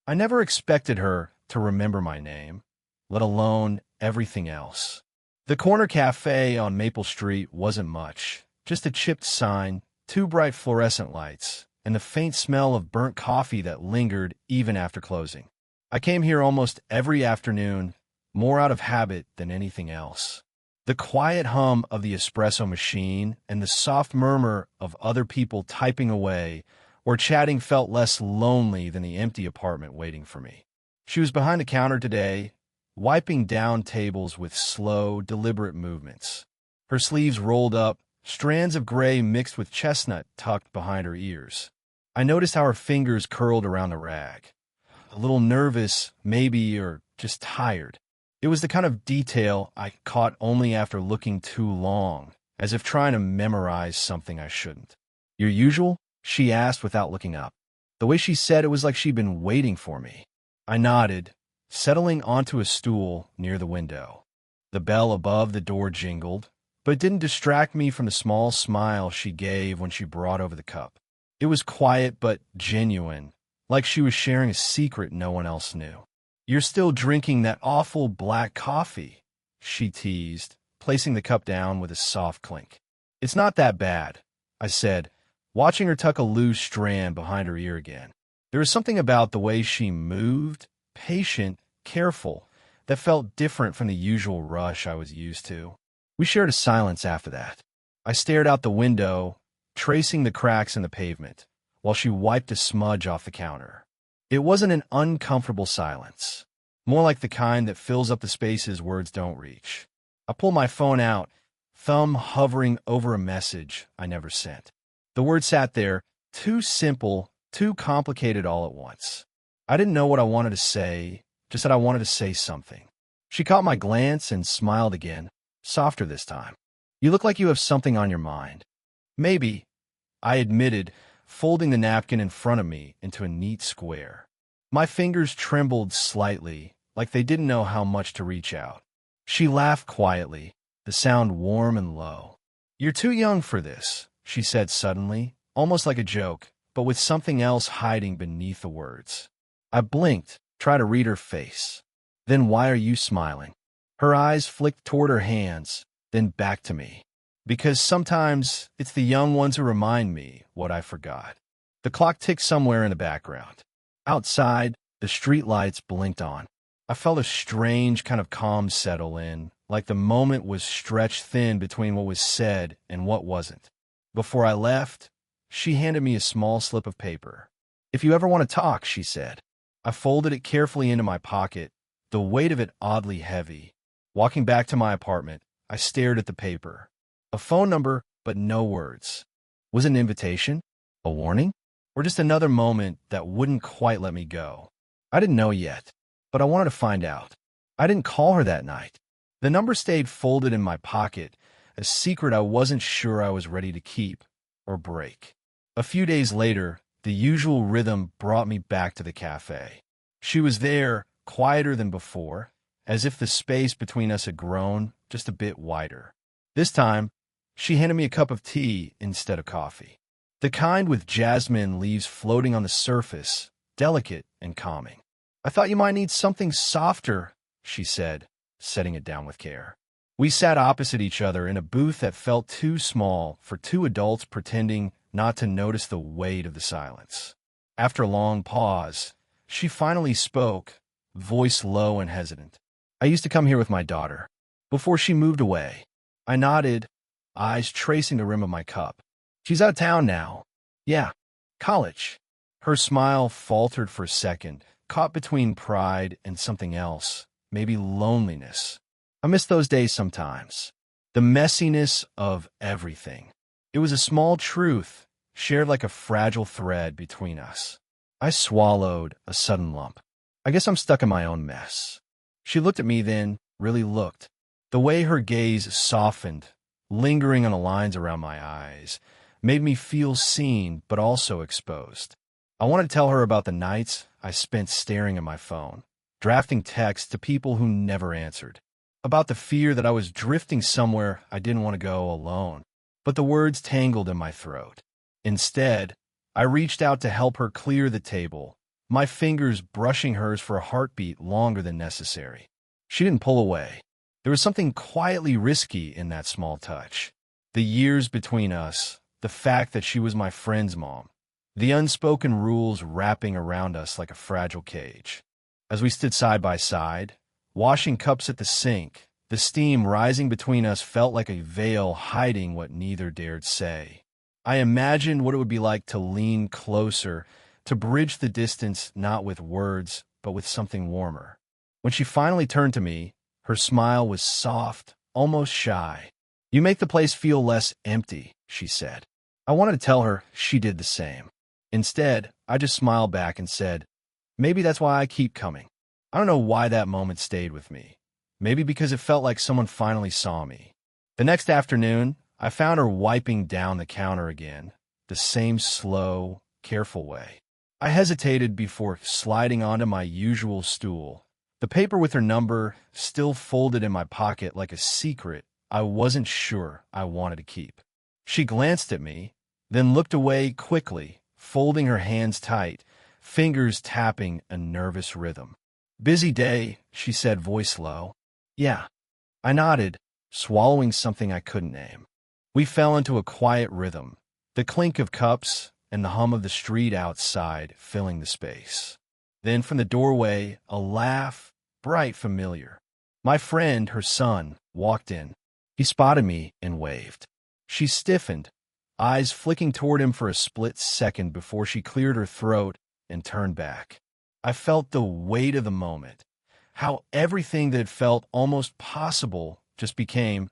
I never expected her to remember my name, let alone everything else. The corner cafe on Maple Street wasn't much, just a chipped sign, two bright fluorescent lights, and the faint smell of burnt coffee that lingered even after closing. I came here almost every afternoon, more out of habit than anything else. The quiet hum of the espresso machine and the soft murmur of other people typing away or chatting felt less lonely than the empty apartment waiting for me. She was behind the counter today, wiping down tables with slow, deliberate movements. Her sleeves rolled up, strands of gray mixed with chestnut tucked behind her ears. I noticed how her fingers curled around the rag. A little nervous, maybe, or just tired. It was the kind of detail I caught only after looking too long, as if trying to memorize something I shouldn't. "Your usual?" she asked without looking up. The way she said it was like she'd been waiting for me. I nodded, settling onto a stool near the window. The bell above the door jingled, but it didn't distract me from the small smile she gave when she brought over the cup. It was quiet but genuine, like she was sharing a secret no one else knew. "You're still drinking that awful black coffee," she teased, placing the cup down with a soft clink. "It's not that bad," I said, watching her tuck a loose strand behind her ear again. There was something about the way she moved, patient, careful, that felt different from the usual rush I was used to. We shared a silence after that. I stared out the window, tracing the cracks in the pavement, while she wiped a smudge off the counter. It wasn't an uncomfortable silence, more like the kind that fills up the spaces words don't reach. I pulled my phone out, thumb hovering over a message I never sent. The words sat there, too simple, too complicated all at once. I didn't know what I wanted to say, just that I wanted to say something. She caught my glance and smiled again, softer this time. "You look like you have something on your mind." "Maybe," I admitted, folding the napkin in front of me into a neat square. My fingers trembled slightly, like they didn't know how much to reach out. She laughed quietly, the sound warm and low. "You're too young for this," she said suddenly, almost like a joke, but with something else hiding beneath the words. I blinked, trying to read her face. "Then why are you smiling?" Her eyes flicked toward her hands, then back to me. "Because sometimes it's the young ones who remind me what I forgot." The clock ticked somewhere in the background. Outside, the street lights blinked on. I felt a strange kind of calm settle in, like the moment was stretched thin between what was said and what wasn't. Before I left, she handed me a small slip of paper. "If you ever want to talk," she said. I folded it carefully into my pocket, the weight of it oddly heavy. Walking back to my apartment, I stared at the paper. A phone number, but no words. Was it an invitation? A warning? Or just another moment that wouldn't quite let me go? I didn't know yet, but I wanted to find out. I didn't call her that night. The number stayed folded in my pocket, a secret I wasn't sure I was ready to keep or break. A few days later, the usual rhythm brought me back to the cafe. She was there, quieter than before, as if the space between us had grown just a bit wider. This time, she handed me a cup of tea instead of coffee. The kind with jasmine leaves floating on the surface, delicate and calming. "I thought you might need something softer," she said, setting it down with care. We sat opposite each other in a booth that felt too small for two adults pretending not to notice the weight of the silence. After a long pause, she finally spoke, voice low and hesitant. "I used to come here with my daughter, before she moved away." I nodded, eyes tracing the rim of my cup. "She's out of town now." "Yeah, college." Her smile faltered for a second, caught between pride and something else, maybe loneliness. I miss those days sometimes. The messiness of everything. It was a small truth, shared like a fragile thread between us. I swallowed a sudden lump. I guess I'm stuck in my own mess. She looked at me then, really looked. The way her gaze softened, lingering on the lines around my eyes, made me feel seen but also exposed. I wanted to tell her about the nights I spent staring at my phone, drafting texts to people who never answered, about the fear that I was drifting somewhere I didn't want to go alone, but the words tangled in my throat. Instead, I reached out to help her clear the table, my fingers brushing hers for a heartbeat longer than necessary. She didn't pull away. There was something quietly risky in that small touch. The years between us, the fact that she was my friend's mom, the unspoken rules wrapping around us like a fragile cage. As we stood side by side, washing cups at the sink, the steam rising between us felt like a veil hiding what neither dared say. I imagined what it would be like to lean closer, to bridge the distance not with words, but with something warmer. When she finally turned to me, her smile was soft, almost shy. "You make the place feel less empty," she said. I wanted to tell her she did the same. Instead, I just smiled back and said, "Maybe that's why I keep coming." I don't know why that moment stayed with me. Maybe because it felt like someone finally saw me. The next afternoon, I found her wiping down the counter again, the same slow, careful way. I hesitated before sliding onto my usual stool, the paper with her number still folded in my pocket like a secret I wasn't sure I wanted to keep. She glanced at me, then looked away quickly, folding her hands tight, fingers tapping a nervous rhythm. "Busy day," she said, voice low. "Yeah." I nodded, swallowing something I couldn't name. We fell into a quiet rhythm, the clink of cups and the hum of the street outside filling the space. Then from the doorway, a laugh, bright, familiar. My friend, her son, walked in. He spotted me and waved. She stiffened, eyes flicking toward him for a split second before she cleared her throat and turned back. I felt the weight of the moment, how everything that felt almost possible just became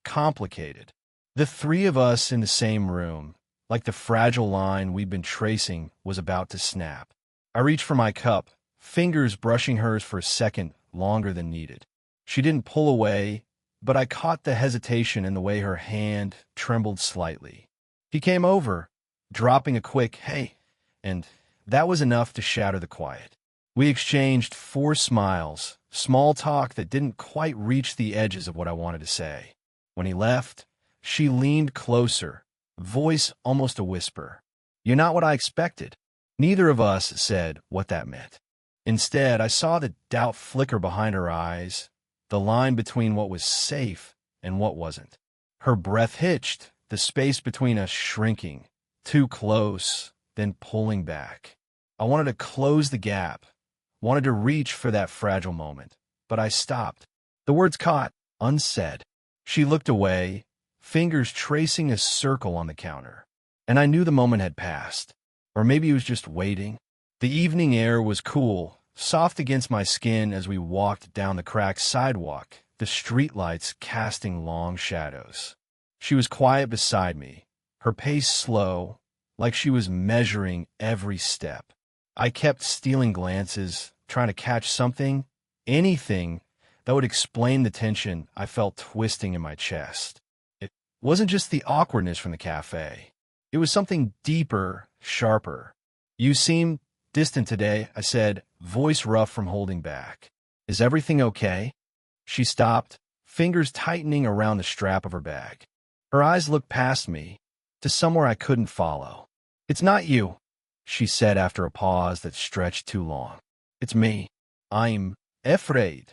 complicated. The three of us in the same room, like the fragile line we'd been tracing, was about to snap. I reached for my cup, fingers brushing hers for a second longer than needed. She didn't pull away, but I caught the hesitation in the way her hand trembled slightly. He came over, dropping a quick, "Hey," and that was enough to shatter the quiet. We exchanged 4 smiles, small talk that didn't quite reach the edges of what I wanted to say. When he left, she leaned closer, voice almost a whisper. "You're not what I expected." Neither of us said what that meant. Instead, I saw the doubt flicker behind her eyes, the line between what was safe and what wasn't. Her breath hitched, the space between us shrinking, too close, then pulling back. I wanted to close the gap, wanted to reach for that fragile moment, but I stopped. The words caught, unsaid. She looked away, fingers tracing a circle on the counter, and I knew the moment had passed. Or maybe he was just waiting. The evening air was cool, soft against my skin as we walked down the cracked sidewalk, the streetlights casting long shadows. She was quiet beside me, her pace slow, like she was measuring every step. I kept stealing glances, trying to catch something, anything, that would explain the tension I felt twisting in my chest. It wasn't just the awkwardness from the cafe. It was something deeper, sharper. "You seem distant today," I said, voice rough from holding back. "Is everything okay?" She stopped, fingers tightening around the strap of her bag. Her eyes looked past me, to somewhere I couldn't follow. "It's not you," she said after a pause that stretched too long. "It's me. I'm afraid."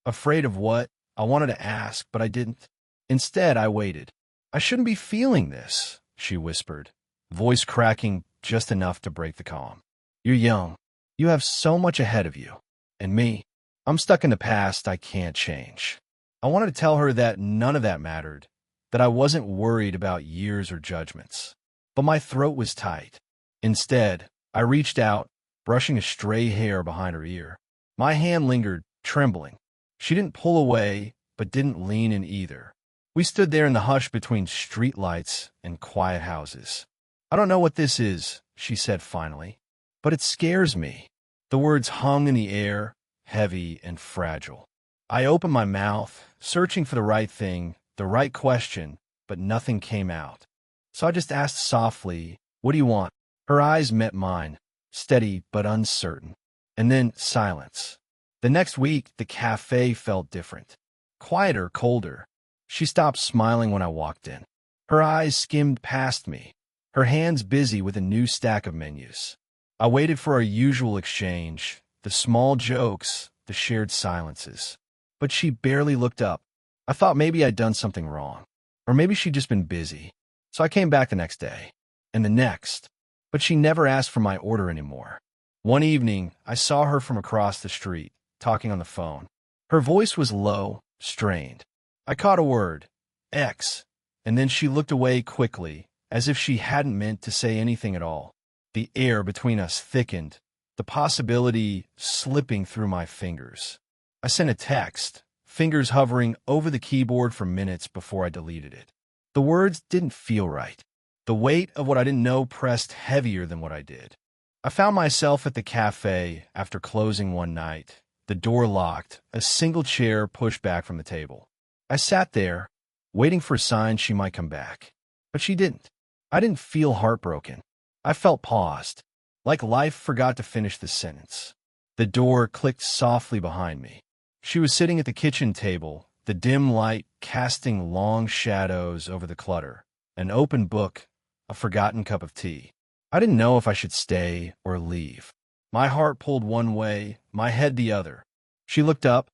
Afraid of what? I wanted to ask, but I didn't. Instead, I waited. "I shouldn't be feeling this," she whispered, voice cracking just enough to break the calm. "You're young. You have so much ahead of you. And me, I'm stuck in the past I can't change." I wanted to tell her that none of that mattered, that I wasn't worried about years or judgments. But my throat was tight. Instead, I reached out, brushing a stray hair behind her ear. My hand lingered, trembling. She didn't pull away, but didn't lean in either. We stood there in the hush between streetlights and quiet houses. "I don't know what this is," she said finally, "but it scares me." The words hung in the air, heavy and fragile. I opened my mouth, searching for the right thing, the right question, but nothing came out. So I just asked softly, "What do you want?" Her eyes met mine, steady but uncertain. And then silence. The next week, the cafe felt different. Quieter, colder. She stopped smiling when I walked in. Her eyes skimmed past me, her hands busy with a new stack of menus. I waited for our usual exchange, the small jokes, the shared silences. But she barely looked up. I thought maybe I'd done something wrong. Or maybe she'd just been busy. So I came back the next day. And the next. But she never asked for my order anymore. One evening, I saw her from across the street, talking on the phone. Her voice was low, strained. I caught a word, X, and then she looked away quickly, as if she hadn't meant to say anything at all. The air between us thickened, the possibility slipping through my fingers. I sent a text, fingers hovering over the keyboard for minutes before I deleted it. The words didn't feel right. The weight of what I didn't know pressed heavier than what I did. I found myself at the cafe after closing one night, the door locked, a single chair pushed back from the table. I sat there, waiting for signs she might come back. But she didn't. I didn't feel heartbroken. I felt paused, like life forgot to finish the sentence. The door clicked softly behind me. She was sitting at the kitchen table, the dim light casting long shadows over the clutter, an open book, a forgotten cup of tea. I didn't know if I should stay or leave. My heart pulled one way, my head the other. She looked up,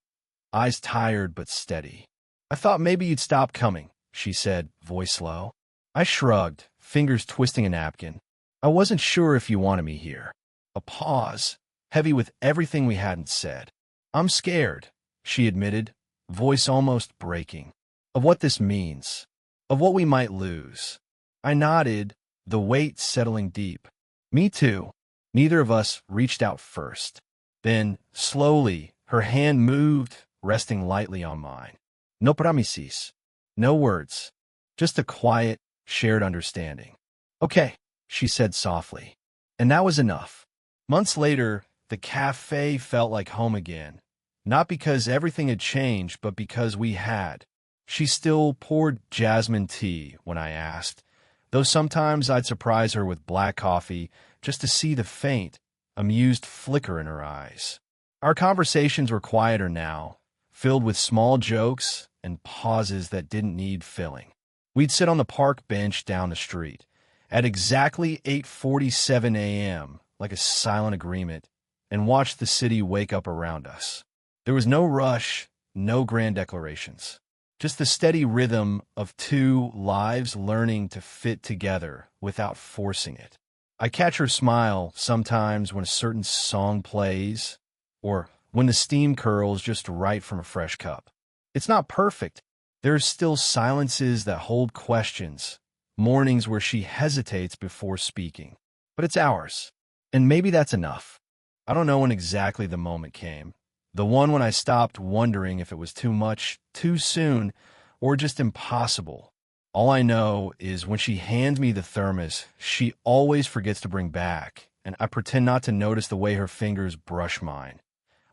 eyes tired but steady. I thought maybe you'd stop coming, she said, voice low. I shrugged, fingers twisting a napkin. I wasn't sure if you wanted me here. A pause, heavy with everything we hadn't said. I'm scared, she admitted, voice almost breaking. Of what this means. Of what we might lose. I nodded, the weight settling deep. Me too. Neither of us reached out first. Then, slowly, her hand moved, resting lightly on mine. No promises. No words. Just a quiet, shared understanding. Okay, she said softly. And that was enough. Months later, the cafe felt like home again. Not because everything had changed, but because we had. She still poured jasmine tea when I asked, though sometimes I'd surprise her with black coffee just to see the faint, amused flicker in her eyes. Our conversations were quieter now, filled with small jokes and pauses that didn't need filling. We'd sit on the park bench down the street at exactly 8:47 a.m., like a silent agreement, and watch the city wake up around us. There was no rush, no grand declarations. Just the steady rhythm of two lives learning to fit together without forcing it. I catch her smile sometimes when a certain song plays, or when the steam curls just right from a fresh cup. It's not perfect. There's still silences that hold questions, mornings where she hesitates before speaking. But it's ours, and maybe that's enough. I don't know when exactly the moment came. The one when I stopped wondering if it was too much, too soon, or just impossible. All I know is when she hands me the thermos, she always forgets to bring back, and I pretend not to notice the way her fingers brush mine.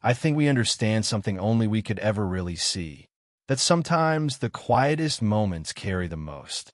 I think we understand something only we could ever really see. That sometimes the quietest moments carry the most.